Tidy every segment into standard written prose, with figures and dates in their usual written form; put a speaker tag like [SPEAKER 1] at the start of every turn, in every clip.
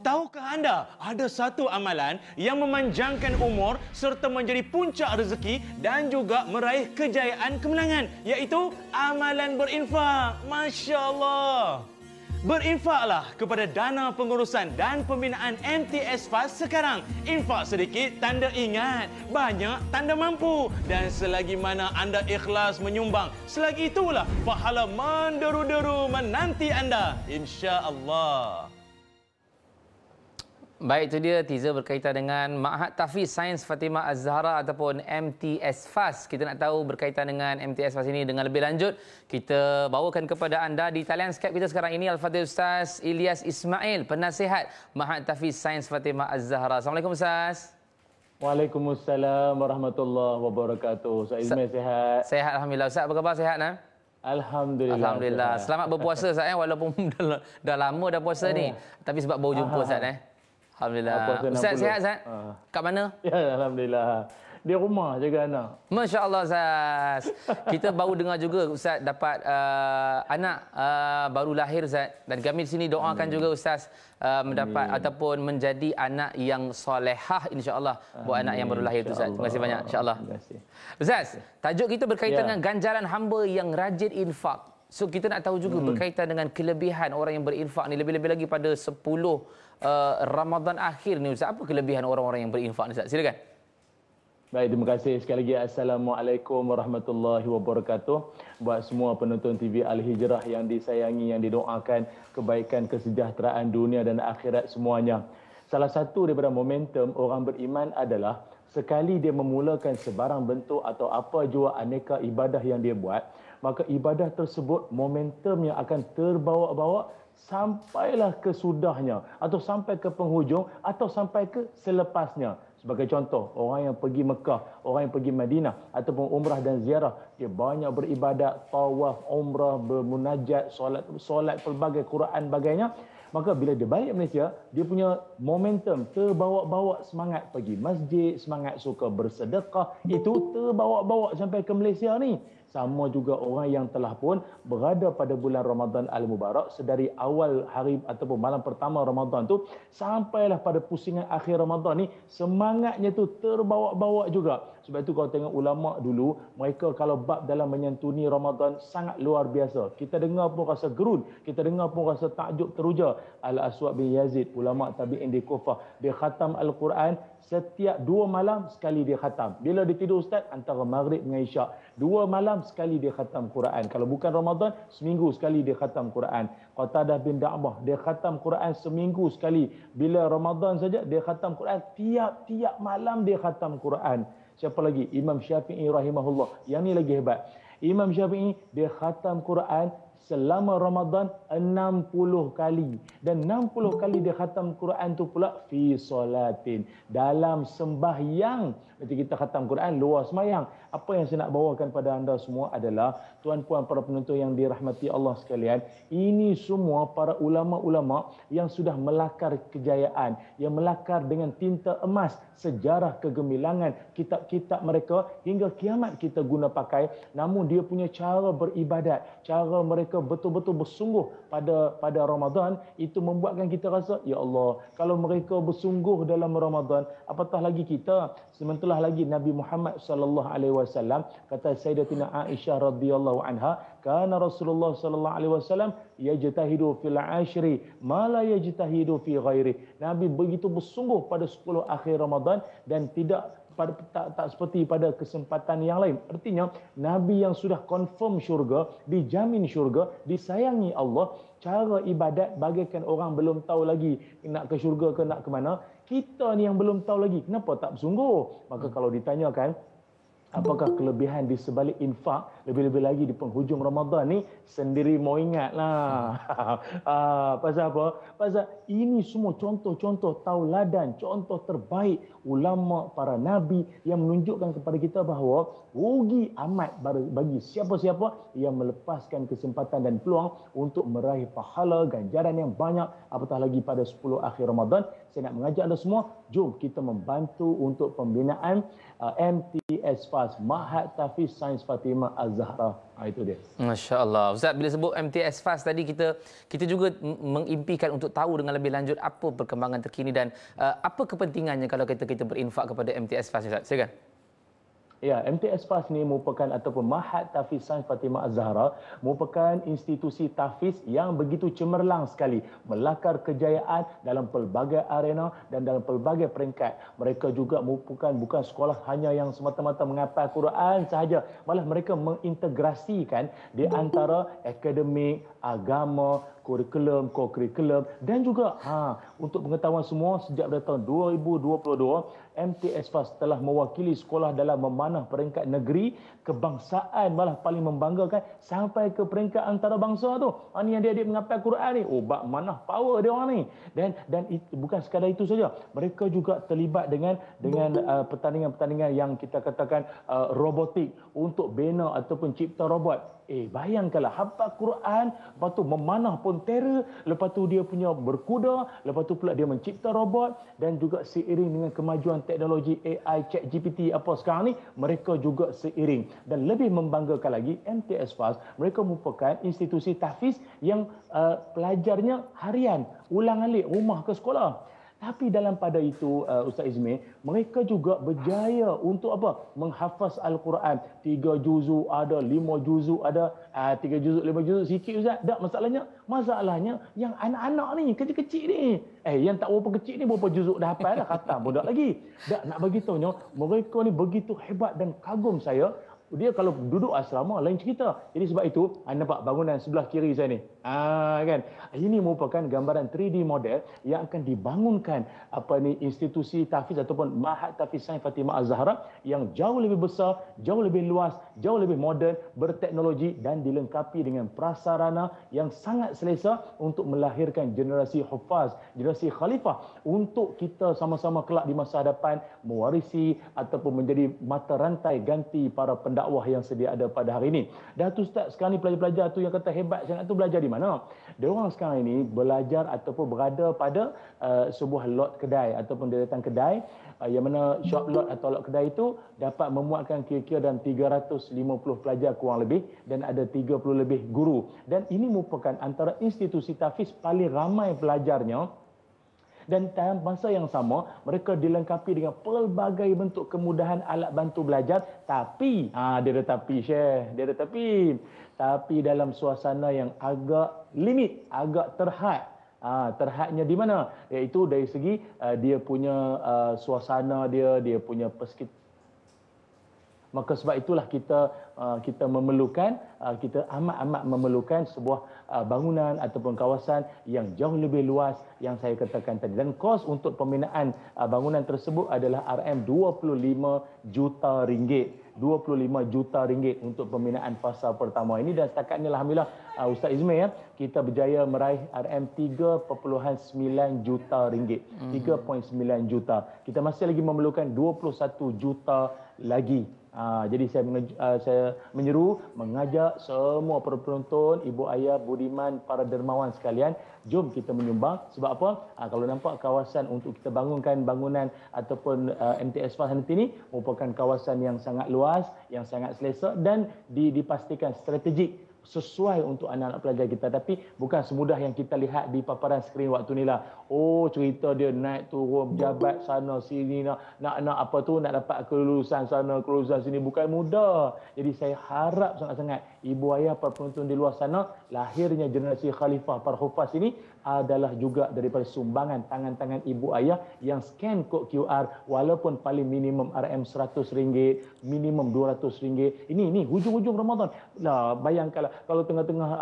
[SPEAKER 1] Tahukah anda ada satu amalan yang memanjangkan umur serta menjadi puncak rezeki dan juga meraih kejayaan kemenangan, iaitu amalan berinfak. Masya Allah. Berinfaklah kepada dana pengurusan dan pembinaan MTS FAST sekarang. Infak sedikit tanda ingat, banyak tanda mampu. Dan selagi mana anda ikhlas menyumbang, selagi itulah pahala menderu-deru menanti anda, insya-Allah.
[SPEAKER 2] Baik, itu dia teaser berkaitan dengan Ma'had Tahfiz Sains Fatimah Az-Zahra ataupun MTS FAST. Kita nak tahu berkaitan dengan MTS FAST ini dengan lebih lanjut. Kita bawakan kepada anda di talian Skype kita sekarang ini Al-Fadhil Ustaz Ilyas Ismail, penasihat Ma'had Tahfiz Sains Fatimah Az-Zahra. Assalamualaikum Ustaz.
[SPEAKER 3] Waalaikumsalam warahmatullahi wabarakatuh. Ustaz Ismail sihat?
[SPEAKER 2] Sihat alhamdulillah. Ustaz apa khabar, sihat nah?
[SPEAKER 3] Alhamdulillah.
[SPEAKER 2] Alhamdulillah. Selamat berpuasa Ustaz walaupun dah lama dah puasa ni. Tapi sebab baru jumpa Ustaz Alhamdulillah. Ustaz sihat Ustaz? Kat mana?
[SPEAKER 3] Ya, alhamdulillah. Di rumah jaga anak.
[SPEAKER 2] Masya-Allah Ustaz. Kita baru dengar juga Ustaz dapat anak baru lahir Ustaz, dan kami di sini doakan juga Ustaz mendapat ataupun menjadi anak yang solehah insya-Allah buat anak yang baru lahir tu Ustaz. Terima kasih banyak insya-Allah. Ustaz, tajuk kita berkaitan dengan ganjaran hamba yang rajin infak. So kita nak tahu juga berkaitan dengan kelebihan orang yang berinfak ni, lebih-lebih lagi pada 10 Ramadan akhir ni Ustaz. Apa kelebihan orang-orang yang berinfak ni Ustaz? Silakan.
[SPEAKER 3] Baik, terima kasih sekali lagi. Assalamualaikum warahmatullahi wabarakatuh. Buat semua penonton TV Al-Hijrah yang disayangi, yang didoakan kebaikan, kesejahteraan dunia dan akhirat semuanya. Salah satu daripada momentum orang beriman adalah sekali dia memulakan sebarang bentuk atau apa jua aneka ibadah yang dia buat, maka ibadah tersebut momentumnya akan terbawa-bawa sampailah ke sudahnya atau sampai ke penghujung atau sampai ke selepasnya. Sebagai contoh, orang yang pergi Mekah, orang yang pergi Madinah ataupun umrah dan ziarah, dia banyak beribadat, tawaf, umrah, bermunajat, solat pelbagai, Quran bagainya. Maka bila dia balik Malaysia, dia punya momentum terbawa-bawa semangat pergi masjid, semangat suka bersedekah, itu terbawa-bawa sampai ke Malaysia ni. Sama juga orang yang telah pun berada pada bulan Ramadan Al-Mubarak sedari awal hari ataupun malam pertama Ramadan tu sampailah pada pusingan akhir Ramadan ni, semangatnya tu terbawa-bawa juga. Sebab itu kalau tengok ulama dulu, mereka kalau bab dalam menyantuni Ramadan sangat luar biasa. Kita dengar pun rasa gerun, kita dengar pun rasa takjub teruja. Al-Aswad bin Yazid, ulama tabi'in di Kufah, dia khatam Al-Quran setiap 2 malam sekali dia khatam. Bila dia tidur Ustaz, antara maghrib dengan isyak, 2 malam sekali dia khatam Quran. Kalau bukan Ramadan, seminggu sekali dia khatam Quran. Qatadah bin Da'bah, dia khatam Quran seminggu sekali. Bila Ramadan saja, dia khatam Quran. Tiap-tiap malam dia khatam Quran. Siapa lagi? Imam Syafi'i rahimahullah. Yang ni lagi hebat. Imam Syafi'i, dia khatam Quran selama Ramadan 60 kali. Dan 60 kali dia khatam Quran tu pula fi solatin, dalam sembahyang. Nanti kita khatam Quran luar sembahyang. Apa yang saya nak bawakan pada anda semua adalah, tuan-puan para penonton yang dirahmati Allah sekalian, ini semua para ulama-ulama yang sudah melakar kejayaan, yang melakar dengan tinta emas sejarah kegemilangan kitab-kitab mereka hingga kiamat kita guna pakai. Namun dia punya cara beribadat, cara mereka betul-betul bersungguh pada Ramadan, itu membuatkan kita rasa, ya Allah, kalau mereka bersungguh dalam Ramadan, apatah lagi kita. Sementara lagi Nabi Muhammad sallallahu alaihi wasallam, kata Sayyidatina Aisyah radhiyallahu anha, kana Rasulullah sallallahu alaihi wasallam yajtahidu fil ashri ma la yajtahidu fi ghairi. Nabi begitu bersungguh pada 10 akhir Ramadan dan tak seperti pada kesempatan yang lain. Artinya Nabi yang sudah confirm syurga, dijamin syurga, disayangi Allah, cara ibadat bagaikan orang belum tahu lagi nak ke syurga ke nak ke mana. Kita ni yang belum tahu lagi, kenapa tak bersungguh? Maka kalau ditanyakan apakah kelebihan di sebalik infak, lebih-lebih lagi di penghujung Ramadan ni, sendiri mau ingatlah. Pasal apa? Pasal ini semua contoh-contoh tauladan, contoh terbaik ulama para nabi yang menunjukkan kepada kita bahawa rugi amat bagi siapa-siapa yang melepaskan kesempatan dan peluang untuk meraih pahala ganjaran yang banyak, apatah lagi pada 10 akhir Ramadan. Saya nak mengajak anda semua, jom kita membantu untuk pembinaan MTS FAST. FAS, Mahat Tahfiz Sains Fatimah Az-Zahra. Itu dia.
[SPEAKER 2] Masya Allah. Ustaz, bila sebut MTS FAS tadi, kita juga mengimpikan untuk tahu dengan lebih lanjut apa perkembangan terkini dan apa kepentingannya kalau kita berinfak kepada MTS FAS, Ustaz. Silakan.
[SPEAKER 3] Ya, MTS FAS ni merupakan ataupun Mahat Tahfiz Sains Fatimah Az-Zahra merupakan institusi tahfiz yang begitu cemerlang sekali melakar kejayaan dalam pelbagai arena dan dalam pelbagai peringkat. Mereka juga merupakan bukan sekolah hanya yang semata-mata menghafal Quran sahaja, malah mereka mengintegrasikan di antara akademik, agama, kurikulum, co-kurikulum dan juga untuk pengetahuan semua, sejak pada tahun 2022 MTS FAS telah mewakili sekolah dalam memanah peringkat negeri, kebangsaan, malah paling membanggakan sampai ke peringkat antarabangsa tu. Ni yang adik-adik menghafal Quran ni, bak manah power dia orang ni. Dan bukan sekadar itu saja, mereka juga terlibat dengan pertandingan-pertandingan yang kita katakan robotik untuk bina ataupun cipta robot. Bayangkanlah, hafal Quran, lepas tu memanah pontera, lepas tu dia punya berkuda, lepas tu pula dia mencipta robot, dan juga seiring dengan kemajuan teknologi AI, ChatGPT apa sekarang ni, mereka juga seiring. Dan lebih membanggakan lagi, MTS FAS, mereka merupakan institusi tahfiz yang pelajarnya harian, ulang-alik rumah ke sekolah. Tapi dalam pada itu, Ustaz Izmir, mereka juga berjaya untuk apa? Menghafaz Al-Quran. 3 juzuk ada, 5 juzuk ada, 3 juzuk, 5 juzuk sikit Ustaz. Tak, masalahnya yang anak-anak ni, kecil-kecil ni. Yang tak berapa kecil ni, berapa juzuk dah hafal dah, khatam pun tak lagi. Tak, nak beritahunya, mereka ni begitu hebat dan kagum saya. Dia kalau duduk asrama lain cerita. Jadi sebab itu, anda nampak bangunan sebelah kiri saya ni. Kan. Ini merupakan gambaran 3D model yang akan dibangunkan institusi tahfiz ataupun Mahat Tahfiz Sains Fatimah Az-Zahra yang jauh lebih besar, jauh lebih luas, jauh lebih moden, berteknologi dan dilengkapi dengan prasarana yang sangat selesa untuk melahirkan generasi hufaz, generasi khalifah untuk kita sama-sama kelak di masa hadapan mewarisi ataupun menjadi mata rantai ganti para pendakwah yang sedia ada pada hari ini. Dah tu Ustaz, sekarang ni pelajar-pelajar tu yang kata hebat sangat tu belajar di mana? Dia orang sekarang ini belajar ataupun berada pada sebuah lot kedai ataupun deretan kedai yang mana shop lot atau lot kedai itu dapat memuatkan kira-kira dalam 350 pelajar kurang lebih dan ada 30 lebih guru. Dan ini merupakan antara institusi tahfiz paling ramai pelajarnya. Dan dalam masa yang sama, mereka dilengkapi dengan pelbagai bentuk kemudahan alat bantu belajar. Tapi, dia ada tapi, Syekh. Dia ada tapi. Tapi dalam suasana yang agak limit, agak terhad. Terhadnya di mana? Iaitu dari segi dia punya suasana dia punya persekitaran. Maka sebab itulah kita memerlukan, kita amat-amat memerlukan sebuah bangunan ataupun kawasan yang jauh lebih luas yang saya katakan tadi. Dan kos untuk pembinaan bangunan tersebut adalah RM25 juta ringgit. 25 juta ringgit untuk pembinaan fasa pertama ini, dan setakat ini alhamdulillah Ustaz Izmir, kita berjaya meraih RM3.9 juta ringgit. 3.9 juta. Kita masih lagi memerlukan 21 juta lagi. Jadi saya menyeru, mengajak semua penonton, ibu ayah, budiman, para dermawan sekalian, jom kita menyumbang. Sebab apa? Kalau nampak kawasan untuk kita bangunkan bangunan ataupun MTS FAS nanti ini merupakan kawasan yang sangat luas, yang sangat selesa dan dipastikan strategik, sesuai untuk anak-anak pelajar kita. Tapi bukan semudah yang kita lihat di paparan skrin waktu ni lah. Cerita dia naik turun jabat sana sini, nak dapat kelulusan sana, kelulusan sini, bukan mudah. Jadi saya harap sangat-sangat ibu ayah, para penonton di luar sana, lahirnya generasi khalifah para hufaz ini adalah juga daripada sumbangan tangan-tangan ibu ayah yang scan kod QR walaupun paling minimum RM100, minimum RM200. Ini hujung-hujung Ramadan. Lah, bayangkanlah kalau tengah-tengah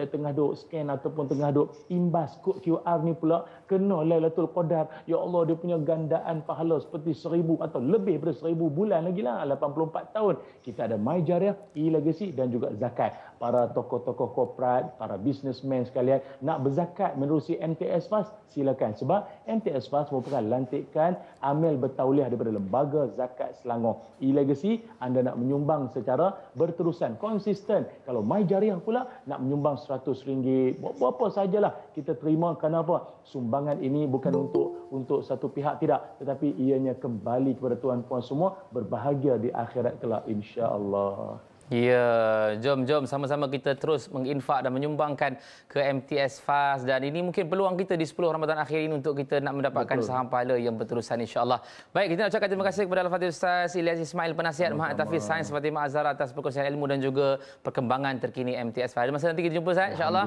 [SPEAKER 3] tengah duk scan ataupun tengah duk imbas kod QR ni pula kena Lailatul Qadar. Ya Allah, dia punya gandaan pahala seperti 1000 atau lebih daripada 1000 bulan lagi lah, 84 tahun. Kita ada My Jariah, e-legacy dan juga zakat. para tokoh-tokoh korporat, para businessmen sekalian nak berzakat menerusi MTS Fast, silakan. Sebab MTS Fast merupakan lantikan amil bertauliah daripada Lembaga Zakat Selangor. E-Legacy, anda nak menyumbang secara berterusan, konsisten. Kalau My Jariah pula nak menyumbang RM100, apa sajalah kita terima. Kenapa? Sumbangan ini bukan untuk satu pihak, tidak, tetapi ianya kembali kepada tuan-puan semua, berbahagia di akhirat kelak, insya-Allah.
[SPEAKER 2] Ya, jom sama-sama kita terus menginfak dan menyumbangkan ke MTS Fast, dan ini mungkin peluang kita di 10 Ramadan akhir ini untuk kita nak mendapatkan saham pahala yang berterusan, insya-Allah. Baik, kita nak ucapkan terima kasih kepada Al-Fadhil Ustaz Ilyas Ismail, penasihat Mahat Tahfiz Sains Fatimah Azhar, atas perkongsian ilmu dan juga perkembangan terkini MTS Fast. Masa nanti kita jumpa, Ustaz, insya-Allah.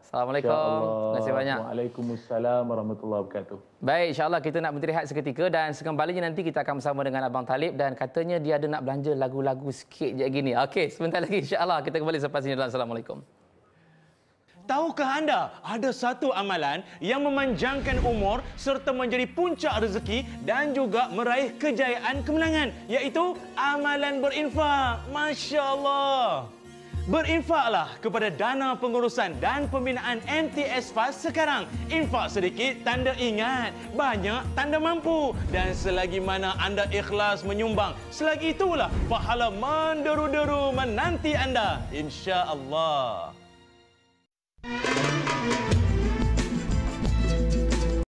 [SPEAKER 2] Assalamualaikum. Terima kasih banyak.
[SPEAKER 3] Waalaikumsalam warahmatullahi wabarakatuh.
[SPEAKER 2] Baik, insya-Allah kita nak berhenti rehat seketika, dan sekembalinya nanti kita akan bersama dengan Abang Talib, dan katanya dia ada nak belanja lagu-lagu sikit je gini. Okey, sebentar lagi insya-Allah kita kembali selepas ini. Assalamualaikum.
[SPEAKER 1] Tahukah anda ada satu amalan yang memanjangkan umur serta menjadi puncak rezeki dan juga meraih kejayaan kemenangan, iaitu amalan berinfak. Masya-Allah. Berinfaklah kepada dana pengurusan dan pembinaan MTS Fast sekarang. Infak sedikit tanda ingat, banyak tanda mampu. Dan selagi mana anda ikhlas menyumbang, selagi itulah pahala menderu-deru menanti anda, insya-Allah.